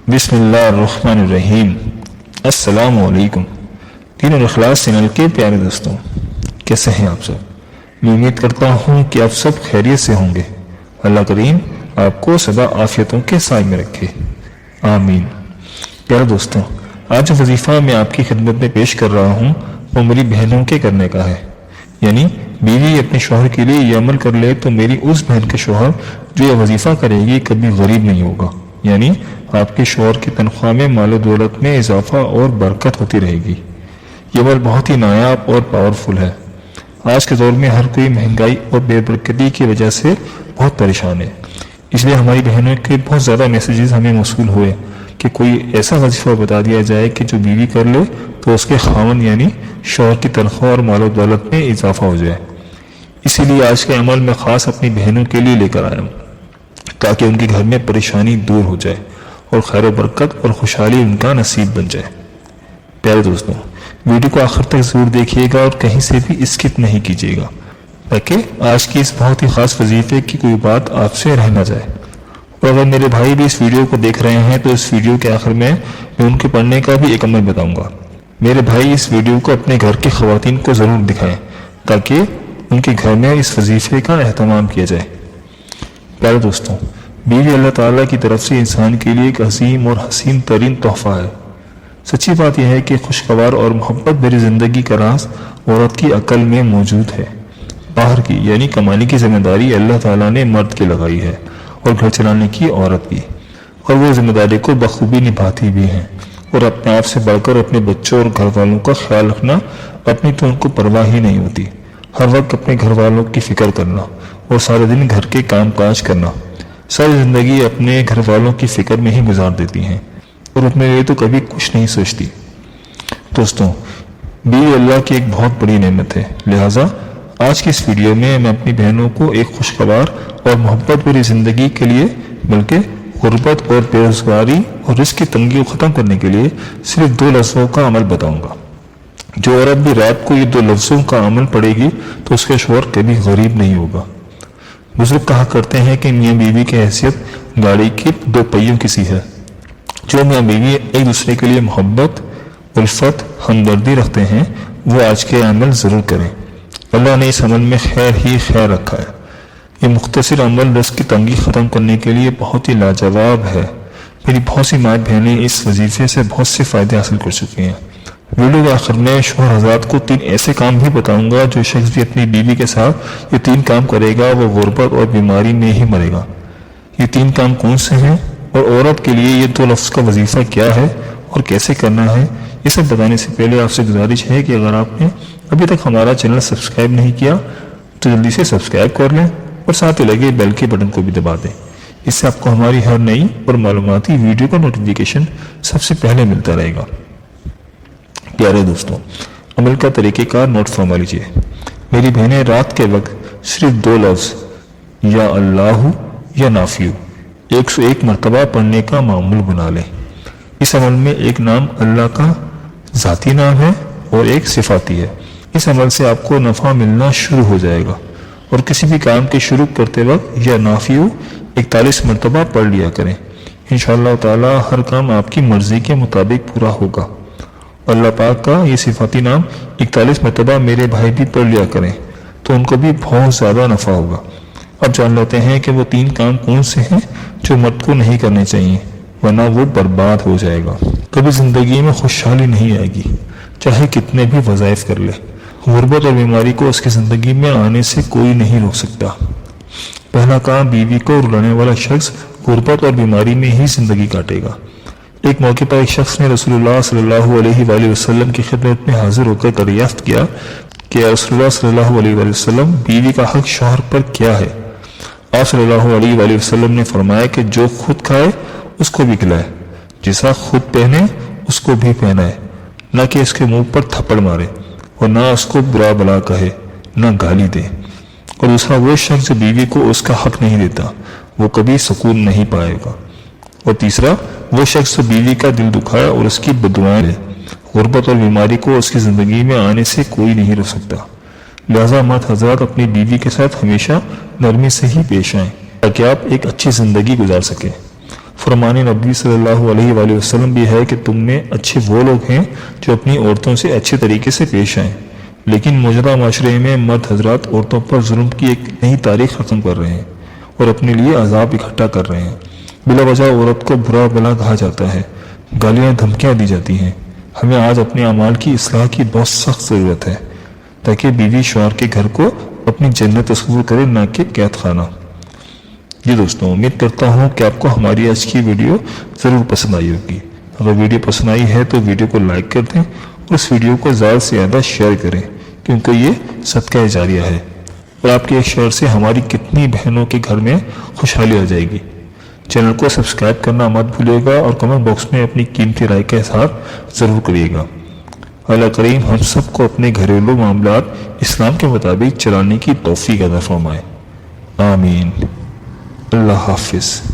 بسم اللہ الرحمن الرحیم۔ السلام علیکم۔ دین اور اخلاص چینل کے پیارے دوستوں، کیسے ہیں آپ سب؟ میں امید کرتا ہوں کہ آپ سب خیریت سے ہوں گے۔ اللہ کریم آپ کو سدا عافیتوں کے سائے میں رکھے، آمین۔ پیارے دوستوں، آج جو وظیفہ میں آپ کی خدمت میں پیش کر رہا ہوں وہ میری بہنوں کے کرنے کا ہے، یعنی بیوی اپنے شوہر کے لیے یہ عمل کر لے تو میری اس بہن کے شوہر جو یہ وظیفہ کرے گی کبھی غریب نہیں ہوگا، یعنی آپ کے شوہر کی تنخواہ میں مال و دولت میں اضافہ اور برکت ہوتی رہے گی۔ یہ عمل بہت ہی نایاب اور پاورفل ہے۔ آج کے دور میں ہر کوئی مہنگائی اور بے برکتی کی وجہ سے بہت پریشان ہے، اس لیے ہماری بہنوں کے بہت زیادہ میسیجز ہمیں موصول ہوئے کہ کوئی ایسا وظیفہ بتا دیا جائے کہ جو بیوی کر لے تو اس کے خاوند یعنی شوہر کی تنخواہ اور مال و دولت میں اضافہ ہو جائے۔ اسی لیے آج کے عمل میں خاص اپنی بہنوں کے لیے لے کر آیا ہوں تاکہ ان کے گھر میں پریشانی دور ہو جائے اور خیر و برکت اور خوشحالی ان کا نصیب بن جائے۔ پیارے دوستوں، ویڈیو کو آخر تک ضرور دیکھیے گا اور کہیں سے بھی اسکپ نہیں کیجیے گا تاکہ آج کی اس بہت ہی خاص وظیفے کی کوئی بات آپ سے رہ نہ جائے۔ اور اگر میرے بھائی بھی اس ویڈیو کو دیکھ رہے ہیں تو اس ویڈیو کے آخر میں ان کے پڑھنے کا بھی ایک عمل بتاؤں گا۔ میرے بھائی اس ویڈیو کو اپنے گھر کی خواتین کو ضرور دکھائیں تاکہ ان کے گھر میں اس وظیفے کا اہتمام کیا جائے۔ پیارے دوستوں، بیوی اللہ تعالیٰ کی طرف سے انسان کے لیے ایک عظیم اور حسین ترین تحفہ ہے۔ سچی بات یہ ہے کہ خوشگوار اور محبت بھری زندگی کا راز عورت کی عقل میں موجود ہے۔ باہر کی یعنی کمانے کی ذمہ داری اللہ تعالیٰ نے مرد کی لگائی ہے اور گھر چلانے کی عورت کی، اور وہ ذمہ داری کو بخوبی نبھاتی بھی ہیں، اور اپنے آپ سے بڑھ کر اپنے بچوں اور گھر والوں کا خیال رکھنا اپنی تو ان کو پرواہ ہی نہیں ہوتی۔ ہر وقت اپنے گھر والوں کی فکر کرنا اور سارے دن گھر کے کام کاج کرنا، ساری زندگی اپنے گھر والوں کی فکر میں ہی گزار دیتی ہیں اور اپنے لیے تو کبھی کچھ نہیں سوچتی۔ دوستوں، بیوی اللہ کی ایک بہت بڑی نعمت ہے، لہٰذا آج کی اس ویڈیو میں اپنی بہنوں کو ایک خوشگوار اور محبت بھری زندگی کے لیے بلکہ غربت اور بے روزگاری اور رزق کی تنگی کو ختم کرنے کے لیے صرف 2 لفظوں کا عمل بتاؤں گا۔ جو عورت بھی رات کو یہ 2 لفظوں کا عمل پڑے گی تو اس کے شوہر کبھی غریب نہیں ہوگا۔ بزرگ کہا کرتے ہیں کہ میاں بیوی کی حیثیت گاڑی کی 2 پہیوں کی سی ہے۔ جو میاں بیوی ایک دوسرے کے لیے محبت، الفت، ہمدردی رکھتے ہیں وہ آج کے عمل ضرور کریں۔ اللہ نے اس عمل میں خیر ہی خیر رکھا ہے۔ یہ مختصر عمل رزق کی تنگی ختم کرنے کے لیے بہت ہی لاجواب ہے۔ میری بہت سی ماں بہنیں اس وظیفے سے بہت سے فائدے حاصل کر چکی ہیں۔ ویڈیو کے آخر میں شوہر حضرات کو 3 ایسے کام بھی بتاؤں گا جو شخص بھی اپنی بیوی کے ساتھ یہ 3 کام کرے گا وہ غربت اور بیماری میں ہی مرے گا۔ یہ 3 کام کون سے ہیں اور عورت کے لیے یہ 2 لفظ کا وظیفہ کیا ہے اور کیسے کرنا ہے، یہ سب بتانے سے پہلے آپ سے گزارش ہے کہ اگر آپ نے ابھی تک ہمارا چینل سبسکرائب نہیں کیا تو جلدی سے سبسکرائب کر لیں اور ساتھ ہی لگے بیل کے بٹن کو بھی دبا دیں۔ اس سے آپ کو ہماری ہر نئی اور معلوماتی ویڈیو کا نوٹیفیکیشن سب سے پہلے ملتا رہے گا۔ پیارے دوستوں، عمل کا طریقہ کار نوٹ فرما لیجیے۔ میری بہنیں رات کے وقت صرف 2 لفظ یا اللہ یا نافیو 101 مرتبہ پڑھنے کا معمول بنا لیں۔ اس عمل میں ایک نام اللہ کا ذاتی نام ہے اور ایک صفاتی ہے۔ اس عمل سے آپ کو نفع ملنا شروع ہو جائے گا، اور کسی بھی کام کے شروع کرتے وقت یا نافیو 41 مرتبہ پڑھ لیا کریں۔ انشاءاللہ تعالی ہر کام آپ کی مرضی کے مطابق پورا ہوگا۔ اللہ پاک کا یہ صفاتی نام 41 مرتبہ میرے بھائی بھی پڑھ لیا کریں تو ان کو بھی بہت زیادہ نفع ہوگا۔ اب جان لیتے ہیں کہ وہ 3 کام کون سے ہیں جو مرد کو نہیں کرنے چاہیے، ورنہ وہ برباد ہو جائے گا، کبھی زندگی میں خوشحالی نہیں آئے گی چاہے کتنے بھی وظائف کر لے۔ غربت اور بیماری کو اس کی زندگی میں آنے سے کوئی نہیں روک سکتا۔ پہلا کام، بیوی کو رلانے والا شخص غربت اور بیماری میں ہی زندگی کاٹے گا۔ ایک موقع پر ایک شخص نے رسول اللہ صلی اللہ علیہ وآلہ وسلم کی خدمت میں حاضر ہو کر دریافت کیا کہ رسول اللہ صلی اللہ علیہ وآلہ وسلم، بیوی کا حق شوہر پر کیا ہے؟ آپ صلی اللہ علیہ وآلہ وسلم نے فرمایا کہ جو خود کھائے اس کو بھی کھلائے، جیسا خود پہنے اس کو بھی پہنائے، نہ کہ اس کے منہ پر تھپڑ مارے اور نہ اس کو برا بلا کہے، نہ گالی دے۔ اور دوسرا، وہ شخص جو بیوی کو اس کا حق نہیں دیتا وہ کبھی سکون نہیں پائے گا۔ اور تیسرا، وہ شخص جو بیوی کا دل دکھائے اور اس کی بددعائیں لے۔ غربت اور بیماری کو اس کی زندگی میں آنے سے کوئی نہیں روک سکتا۔ لہذا مرد حضرات اپنی بیوی کے ساتھ ہمیشہ نرمی سے ہی پیش آئیں تاکہ آپ ایک اچھی زندگی گزار سکیں۔ فرمان نبی صلی اللہ علیہ وآلہ وسلم بھی ہے کہ تم میں اچھے وہ لوگ ہیں جو اپنی عورتوں سے اچھے طریقے سے پیش آئیں، لیکن موجودہ معاشرے میں مرد حضرات عورتوں پر ظلم کی ایک نئی تاریخ ختم کر رہے ہیں اور اپنے لیے عذاب اکٹھا کر رہے ہیں۔ بلا وجہ عورت کو برا بلا کہا جاتا ہے، گالیاں دھمکیاں دی جاتی ہیں۔ ہمیں آج اپنے اعمال کی اصلاح کی بہت سخت ضرورت ہے تاکہ بیوی شوہر کے گھر کو اپنی جنت تصور کرے، نہ کہ قید خانہ۔ جی دوستوں، امید کرتا ہوں کہ آپ کو ہماری آج کی ویڈیو ضرور پسند آئی ہوگی۔ اگر ویڈیو پسند آئی ہے تو ویڈیو کو لائک کر دیں اور اس ویڈیو کو زیادہ سے زیادہ شیئر کریں، کیونکہ یہ صدقہ جاریہ ہے اور آپ کے ایک شیئر سے ہماری کتنی بہنوں کے گھر میں خوشحالی آ جائے گی۔ چینل کو سبسکرائب کرنا مت بھولیے گا اور کمنٹ باکس میں اپنی قیمتی رائے کا اظہار ضرور کریے گا۔ اللہ کریم ہم سب کو اپنے گھریلو معاملات اسلام کے مطابق چلانے کی توفیق عطا فرمائے، آمین۔ اللہ حافظ۔